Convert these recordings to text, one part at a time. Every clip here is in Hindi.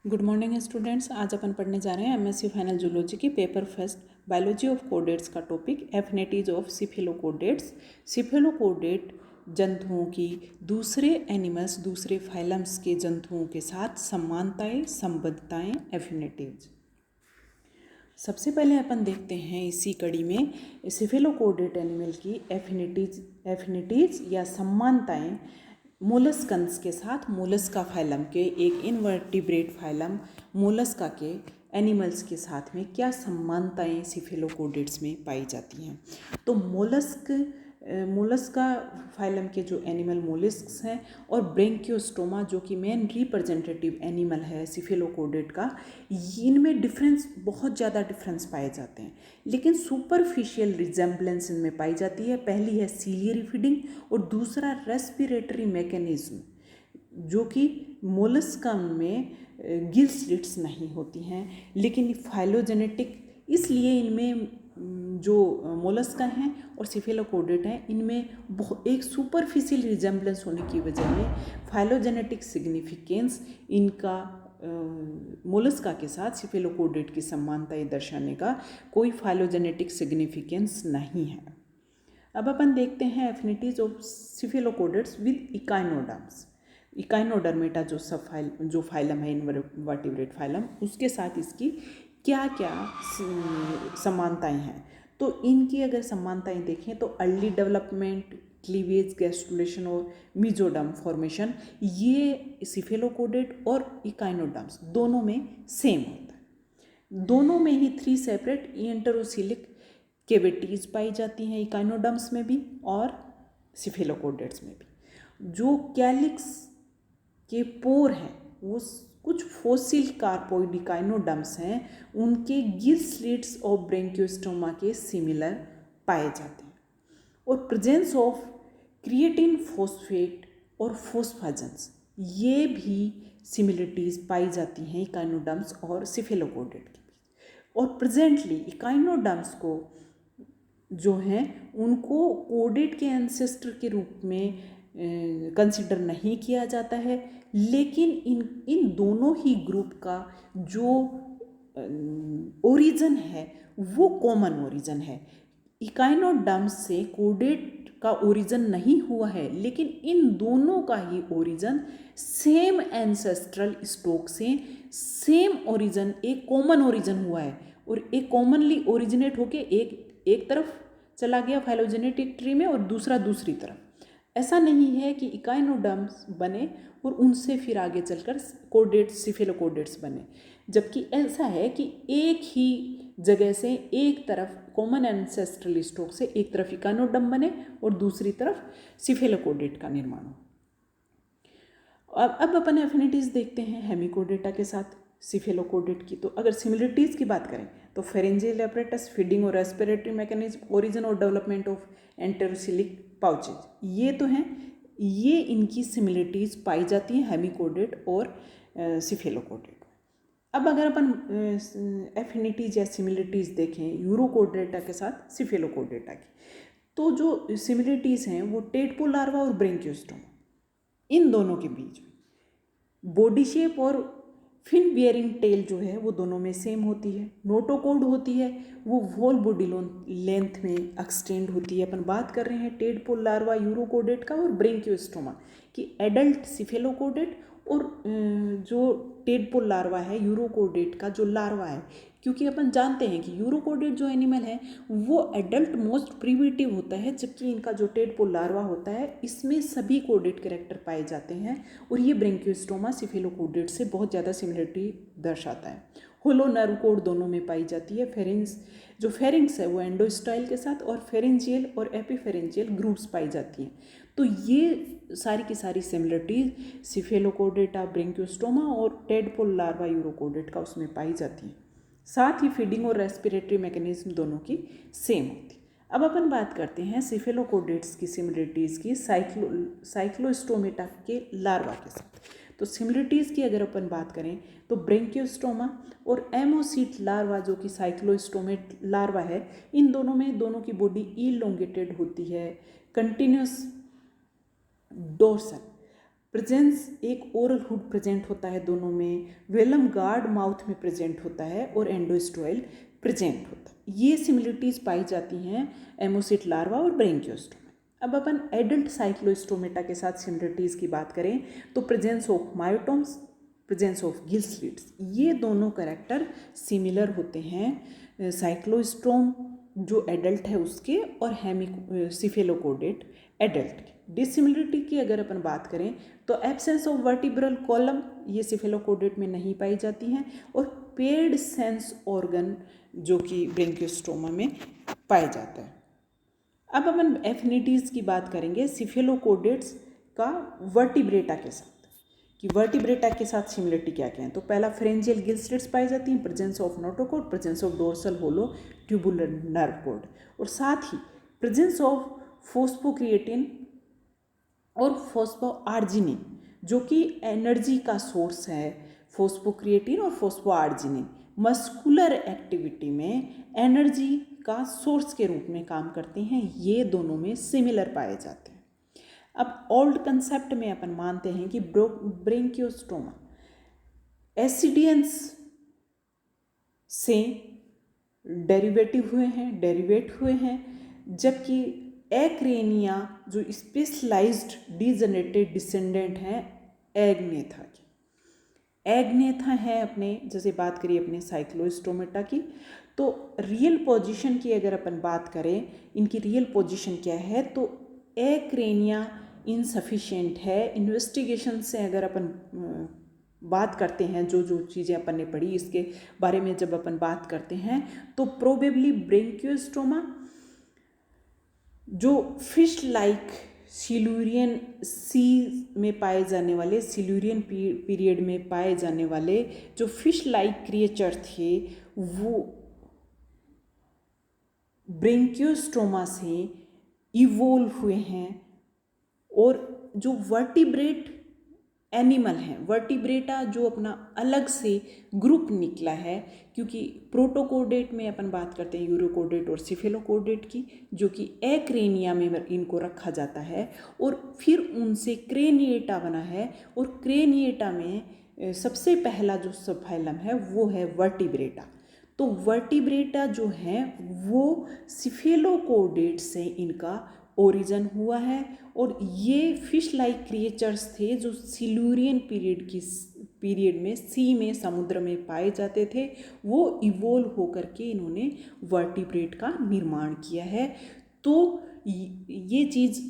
Good morning students. आज अपन पढ़ने जा रहे हैं एमएससी फाइनल जूलॉजी की पेपर फर्स्ट बायोलॉजी ऑफ कोडेट्स का टॉपिक एफिनिटीज ऑफ सिफेलोकोडेट्स। सिफेलोकोडेट जंतुओं की दूसरे एनिमल्स दूसरे फाइलम्स के जंतुओं के साथ समानताएं, संबद्धताएं, एफिनिटीज। सबसे पहले अपन देखते हैं इसी कड़ी में सिफेलोकोडेट एनिमल की एफिनिटीज या समानताएं मोलस्कन्स के साथ मोलस्का फाइलम के एक इनवर्टिब्रेट फाइलम मोलस्का के एनिमल्स के साथ में क्या समानताएं सिफेलोकोडेट्स में पाई जाती हैं। तो मोलस्का फाइलम के जो एनिमल मोलस्क्स हैं और ब्रेंकियोस्टोमा जो कि मेन रिप्रेजेंटेटिव एनिमल है सिफेलोकोडेट का, इनमें डिफरेंस बहुत ज़्यादा डिफरेंस पाए जाते हैं, लेकिन सुपरफिशियल रिजेम्बलेंस इनमें पाई जाती है। पहली है सीलियरी फीडिंग और दूसरा रेस्पिरेटरी मैकेनिज्म, जो कि मोलस्का में गिल स्लिट्स नहीं होती हैं, लेकिन फाइलोजेनेटिक, इसलिए इनमें जो मोलस्का हैं और सिफेलोकोडेट हैं इनमें एक सुपरफिशियल रिजेम्बलेंस होने की वजह में फाइलोजेनेटिक सिग्निफिकेंस इनका मोलस्का के साथ सिफेलोकोडेट की समानताएं दर्शाने का कोई फाइलोजेनेटिक सिग्निफिकेंस नहीं है। अब अपन देखते हैं affinities of cephalochordates with echinoderms. Echinodermata जो फाइलम है इनवर्टिब्रेट फाइलम, उसके साथ इसकी क्या क्या समानताएं हैं। तो इनकी अगर समानताएं देखें तो अर्ली डेवलपमेंट, क्लीवेज, गैस्ट्रुलेशन और मीजोडर्म फॉर्मेशन, ये सिफेलोकोडेट और इकाइनोडर्म्स दोनों में सेम होता है। दोनों में ही 3 सेपरेट इंटरोसिलिक कैविटीज पाई जाती हैं, इकाइनोडर्म्स में भी और सिफेलोकोडेट्स में भी। जो कैलिक्स के पोर हैं वो कुछ फोसिल कार्पोइड इकाइनोडर्म्स हैं, उनके गिल स्लिट्स और ब्रेंकियोस्टोमा के सिमिलर पाए जाते हैं। और प्रेजेंस ऑफ क्रिएटिन फॉस्फेट और फोस्फाजेंस, ये भी सिमिलरिटीज पाई जाती हैं इकाइनोडर्म्स और सिफेलोकोडेट के बीच। और प्रेजेंटली इकाइनोडर्म्स को जो हैं उनको कोडेट के एंसेस्टर के रूप में कंसिडर नहीं किया जाता है, लेकिन इन दोनों ही ग्रुप का जो ओरिजिन है वो कॉमन ओरिजिन है। इकाइनोडर्म्स से कोडेट का ओरिजिन नहीं हुआ है, लेकिन इन दोनों का ही ओरिजिन सेम एंसेस्ट्रल स्टॉक से सेम ओरिजिन, एक कॉमन ओरिजिन हुआ है और एक कॉमनली ओरिजिनेट होके एक तरफ चला गया फाइलोजेनेटिक ट्री में और दूसरा दूसरी तरफ। ऐसा नहीं है कि इकाइनोडर्म्स बने और उनसे फिर आगे चलकर कोडेट्स, सिफेलोकोडेट्स बने, जबकि ऐसा है कि एक ही जगह से एक तरफ कॉमन एंसेस्ट्रल स्टॉक से एक तरफ इकाइनोडर्म बने और दूसरी तरफ सिफेलोकोडेट का निर्माण हो। अब अपन एफिनिटीज देखते हैं हेमिकोडेटा के साथ सिफेलोकोडेट की। तो अगर सिमिलरिटीज़ की बात करें तो फेरेंजियल एपरेटस, फीडिंग और रेस्पिरेटरी मैकेनिज्म, ओरिजिन और डेवलपमेंट ऑफ एंटेरोसिलिक पाउचेज, ये तो हैं, ये इनकी सिमिलरिटीज़ पाई जाती हैं हेमिकोडेट और सिफेलोकोडेट। अब अगर अपन एफिनिटीज या सिमिलरिटीज़ देखें यूरोकोडेटा के साथ सिफेलोकोडेटा की, तो जो सिमिलरिटीज़ हैं वो टेडपोल लार्वा और ब्रेंकियोस्टोमा, इन दोनों के बीच में बॉडी शेप और फिन बियरिंग टेल जो है वो दोनों में सेम होती है। नोटोकोड होती है वो होल बॉडी लेंथ में एक्सटेंड होती है। अपन बात कर रहे हैं टेडपोल लार्वा यूरोकोडेट का और ब्रेंकियोस्टोमा की एडल्ट सिफेलोकोडेट, और जो टेडपोल लार्वा है यूरोकोडेट का जो लार्वा है, क्योंकि अपन जानते हैं कि यूरोकोडेट जो एनिमल है वो एडल्ट मोस्ट प्रिमिटिव होता है, जबकि इनका जो टेडपोल लार्वा होता है इसमें सभी कोडेट कैरेक्टर पाए जाते हैं और ये ब्रेंकियोस्टोमा सिफेलोकोडेट से बहुत ज़्यादा सिमिलरिटी दर्शाता है। होलो नर्व कोड दोनों में पाई जाती है। फेरिंग्स है वो एंडोस्टाइल के साथ और फेरेंजियल और एपीफेरेंजियल ग्रुप्स पाई जाती हैं। तो ये सारी की सारी सिमिलरिटीज सिफेलोकोडेटा, ब्रेंकियोस्टोमा और टेडपोल लार्वा यूरोकोडेट का उसमें पाई जाती है। साथ ही फीडिंग और रेस्पिरेटरी मैकेनिज्म दोनों की सेम होती। अब अपन बात करते हैं सिफेलोकोडेट्स की सिमिलरिटीज़ की साइक्लोस्टोमेटा के लार्वा के साथ। तो सिमिलरिटीज़ की अगर अपन बात करें तो ब्रेंकियोस्टोमा और एमोसीट लार्वा जो कि साइक्लोस्टोमेट लार्वा है, इन दोनों की बॉडी इलोंगेटेड होती है, कंटिन्यूस डोर्सल प्रेजेंस एक ओरल हुड प्रेजेंट होता है दोनों में, वेलम गार्ड माउथ में प्रेजेंट होता है और एंडोस्टोइल प्रेजेंट होता है। ये सिमिलरिटीज़ पाई जाती हैं एमोसिट लार्वा और ब्रेंकियोस्टोमा। अब अपन एडल्ट साइक्लोस्टोमेटा के साथ सिमिलरिटीज़ की बात करें तो presence of myotomes, presence of gill slits, ये दोनों कैरेक्टर सिमिलर होते हैं साइक्लोस्टोम जो एडल्ट है उसके और सिफेलोकोडेट एडल्ट के। डिसिमिलरिटी की अगर अपन बात करें तो एब्सेंस ऑफ वर्टिब्रल कॉलम, ये सिफेलोकोडेट में नहीं पाई जाती हैं, और पेड सेंस ऑर्गन जो कि ब्रेंकियोस्टोमा में पाया जाता है। अब अपन एफिनिटीज़ की बात करेंगे सिफेलोकोडेट्स का वर्टिब्रेटा के साथ कि वर्टिब्रेटा के साथ सिमिलरिटी क्या क्या है। तो पहला फ्रेंजियल गिल स्लिट्स पाई जाती हैं, presence of notochord, presence of dorsal hollow tubular nerve cord, और साथ ही प्रेजेंस ऑफ फोस्फोक्रिएटिन और फोस्फोआर्जिनिन जो कि एनर्जी का सोर्स है। फोस्फोक्रिएटिन और फोस्फोआर्जिनिन मस्कुलर एक्टिविटी में एनर्जी का सोर्स के रूप में काम करते हैं, ये दोनों में सिमिलर पाए जाते हैं। अब ओल्ड कंसेप्ट में अपन मानते हैं कि ब्रेंकियोस्टोमा एसिडियंस से डेरिवेट हुए हैं, जबकि एक्रेनिया जो स्पेशलाइज्ड डिजेनरेटेड डिसेंडेंट हैं एग्नेथा की। एग्नेथा है अपने, जैसे बात करिए अपने साइक्लोस्टोमेटा की, तो रियल पोजीशन की अगर अपन बात करें, इनकी रियल पोजीशन क्या है, तो एक्रेनिया इनसफिशिएंट है। इन्वेस्टिगेशन से अगर अपन बात करते हैं, जो जो चीज़ें अपन ने पढ़ी इसके बारे में जब अपन बात करते हैं, तो प्रोबेबली ब्रेंकियोस्टोमा जो फिश लाइक सिल्यूरियन सी में पाए जाने वाले, सिल्यूरियन पीरियड में पाए जाने वाले जो फिश लाइक क्रिएचर थे, वो ब्रेंकियोस्टोमा से इवोल्व हुए हैं। और जो वर्टिब्रेट एनिमल हैं, वर्टिब्रेटा जो अपना अलग से ग्रुप निकला है, क्योंकि प्रोटोकोडेट में अपन बात करते हैं यूरोकोडेट और सिफेलोकोडेट की, जो कि एक्रेनिया में इनको रखा जाता है, और फिर उनसे क्रेनिएटा बना है, और क्रेनिएटा में सबसे पहला जो सबफाइलम है वो है वर्टिब्रेटा। तो वर्टिब्रेटा जो है वो सिफेलोकोडेट से इनका ओरिजिन हुआ है, और ये फिश लाइक क्रिएचर्स थे जो सिल्यूरियन पीरियड में सी में, समुद्र में पाए जाते थे। वो इवोल्व होकर के इन्होंने वर्टिब्रेट का निर्माण किया है। तो ये चीज़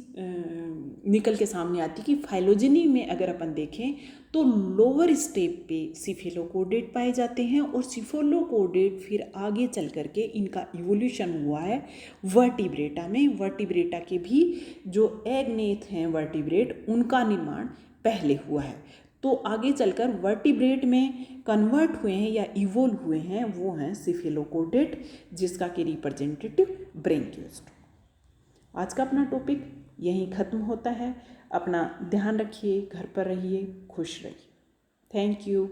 निकल के सामने आती कि फाइलोजेनी में अगर अपन देखें तो लोअर स्टेप पे सिफेलोकोडेट पाए जाते हैं, और सिफेलोकोडेट फिर आगे चल करके इनका इवोल्यूशन हुआ है वर्टिब्रेटा में। वर्टिब्रेटा के भी जो एग्नेथ हैं वर्टिब्रेट, उनका निर्माण पहले हुआ है। तो आगे चलकर वर्टिब्रेट में कन्वर्ट हुए हैं या इवोल्व हुए हैं वो हैं सिफेलोकोडेट, जिसका कि रिप्रेजेंटेटिव ब्रेंकियोस्टोमा। आज का अपना टॉपिक यहीं ख़त्म होता है। अपना ध्यान रखिए, घर पर रहिए, खुश रहिए। Thank you.